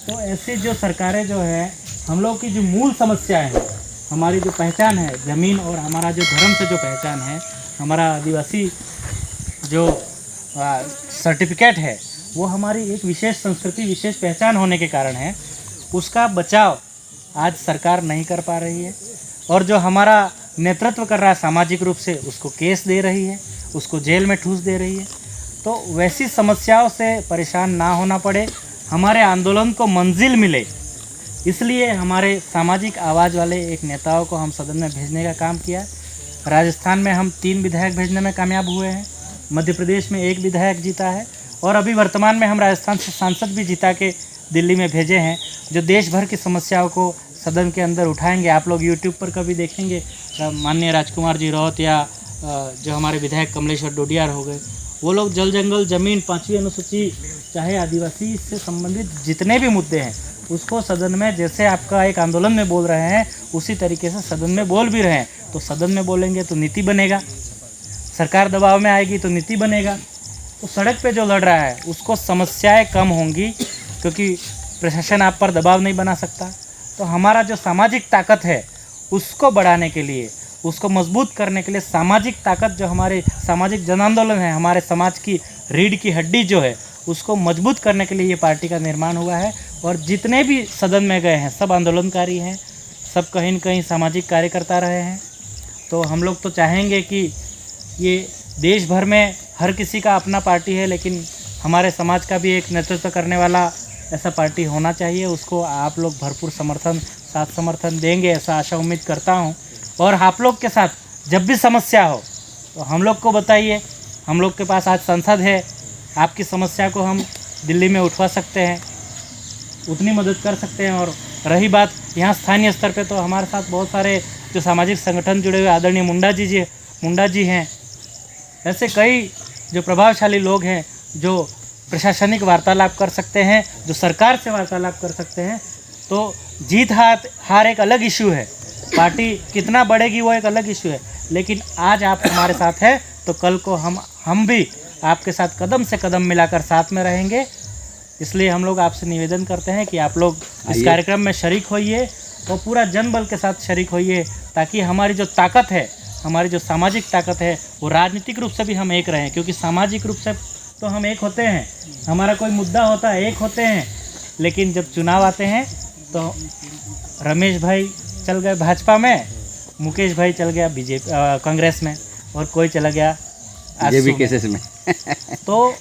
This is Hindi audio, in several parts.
तो ऐसे जो सरकारें जो है, हम लोग की जो मूल समस्याएं हैं, हमारी जो पहचान है ज़मीन और हमारा जो धर्म से जो पहचान है, हमारा आदिवासी जो सर्टिफिकेट है, वो हमारी एक विशेष संस्कृति, विशेष पहचान होने के कारण है, उसका बचाव आज सरकार नहीं कर पा रही है। और जो हमारा नेतृत्व कर रहा है सामाजिक रूप से, उसको केस दे रही है, उसको जेल में ठूस दे रही है। तो वैसी समस्याओं से परेशान ना होना पड़े, हमारे आंदोलन को मंजिल मिले, इसलिए हमारे सामाजिक आवाज़ वाले एक नेताओं को हम सदन में भेजने का काम किया। राजस्थान में हम 3 विधायक भेजने में कामयाब हुए हैं, मध्य प्रदेश में 1 विधायक जीता है, और अभी वर्तमान में हम राजस्थान से सांसद भी जीता के दिल्ली में भेजे हैं, जो देश भर की समस्याओं को सदन के अंदर उठाएंगे। आप लोग यूट्यूब पर कभी देखेंगे, माननीय राजकुमार जी रौत या जो हमारे विधायक कमलेश्वर डोडियार हो गए, वो लोग जल जंगल ज़मीन, 5वीं अनुसूची, चाहे आदिवासी से संबंधित जितने भी मुद्दे हैं, उसको सदन में जैसे आपका एक आंदोलन में बोल रहे हैं, उसी तरीके से सदन में बोल भी रहे हैं। तो सदन में बोलेंगे तो नीति बनेगा, सरकार दबाव में आएगी तो नीति बनेगा। तो सड़क पे जो लड़ रहा है उसको समस्याएं कम होंगी, क्योंकि प्रशासन आप पर दबाव नहीं बना सकता। तो हमारा जो सामाजिक ताकत है उसको बढ़ाने के लिए, उसको मजबूत करने के लिए, सामाजिक ताकत जो हमारे सामाजिक जन आंदोलन है, हमारे समाज की रीढ़ की हड्डी जो है, उसको मजबूत करने के लिए ये पार्टी का निर्माण हुआ है। और जितने भी सदन में गए हैं सब आंदोलनकारी हैं, सब कहीं न कहीं सामाजिक कार्यकर्ता रहे हैं। तो हम लोग तो चाहेंगे कि ये देश भर में हर किसी का अपना पार्टी है, लेकिन हमारे समाज का भी एक नेतृत्व करने वाला ऐसा पार्टी होना चाहिए। उसको आप लोग भरपूर साथ समर्थन देंगे, ऐसा आशा उम्मीद करता हूँ। और आप लोग के साथ जब भी समस्या हो तो हम लोग को बताइए, हम लोग के पास आज संसद है, आपकी समस्या को हम दिल्ली में उठवा सकते हैं, उतनी मदद कर सकते हैं। और रही बात यहाँ स्थानीय स्तर पे, तो हमारे साथ बहुत सारे जो सामाजिक संगठन जुड़े हुए, आदरणीय मुंडा जी हैं, ऐसे कई जो प्रभावशाली लोग हैं जो प्रशासनिक वार्तालाप कर सकते हैं, जो सरकार से वार्तालाप कर सकते हैं। तो जीत हार एक अलग इशू है, पार्टी कितना बढ़ेगी वो एक अलग इशू है, लेकिन आज आप हमारे साथ हैं तो कल को हम भी आपके साथ कदम से कदम मिलाकर साथ में रहेंगे। इसलिए हम लोग आपसे निवेदन करते हैं कि आप लोग इस कार्यक्रम में शरीक होइए और पूरा जनबल के साथ शरीक होइए, ताकि हमारी जो ताकत है, हमारी जो सामाजिक ताकत है, वो राजनीतिक रूप से भी हम एक रहें। क्योंकि सामाजिक रूप से तो हम एक होते हैं, हमारा कोई मुद्दा होता है एक होते हैं, लेकिन जब चुनाव आते हैं तो रमेश भाई चल गए भाजपा में, मुकेश भाई चल गया बीजेपी कांग्रेस में, और कोई चला गया बीजेपी केसेस में। तो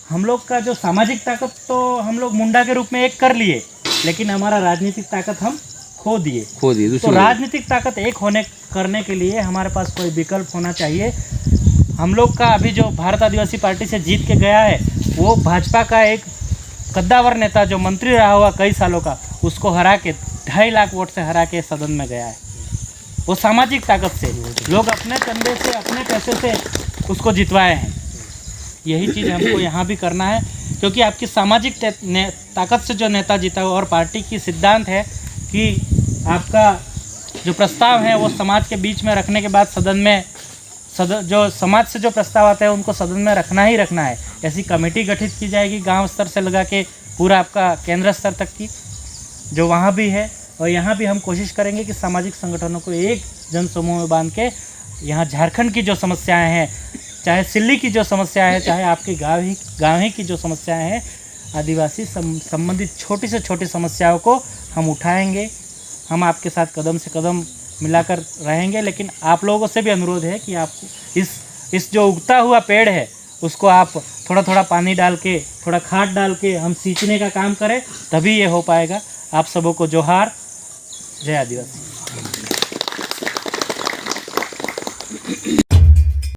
हम लोग का जो सामाजिक ताकत तो हम लोग मुंडा के रूप में एक कर लिए, लेकिन हमारा राजनीतिक ताकत हम खो दिए। तो राजनीतिक ताकत एक करने के लिए हमारे पास कोई विकल्प होना चाहिए। हम लोग का अभी जो भारत आदिवासी पार्टी से जीत के गया है, वो भाजपा का एक कद्दावर नेता जो मंत्री रहा हुआ कई सालों का, उसको हरा के 2.5 लाख वोट से हरा के सदन में गया है। वो सामाजिक ताकत से, लोग अपने चंदे से, अपने पैसे से उसको जितवाए हैं। यही चीज़ हमको यहाँ भी करना है, क्योंकि आपकी सामाजिक ताकत से जो नेता जीता हुआ, और पार्टी की सिद्धांत है कि आपका जो प्रस्ताव है वो समाज के बीच में रखने के बाद सदन में जो समाज से जो प्रस्ताव आते हैं उनको सदन में रखना ही रखना है। ऐसी कमेटी गठित की जाएगी गांव स्तर से लगा के पूरा आपका केंद्र स्तर तक की, जो वहाँ भी है। और यहाँ भी हम कोशिश करेंगे कि सामाजिक संगठनों को एक जन समूह में बांध के, यहाँ झारखंड की जो समस्याएं हैं, चाहे सिल्ली की जो समस्याएं हैं, चाहे आपके गाँव ही की जो समस्याएं हैं, आदिवासी संबंधित छोटी से छोटी समस्याओं को हम उठाएंगे। हम आपके साथ कदम से कदम मिलाकर रहेंगे, लेकिन आप लोगों से भी अनुरोध है कि आप इस जो उगता हुआ पेड़ है उसको आप थोड़ा थोड़ा पानी डाल के, थोड़ा खाद डाल के हम सींचने का काम करें, तभी ये हो पाएगा। आप सबों को जोहार, जय आदिवासी।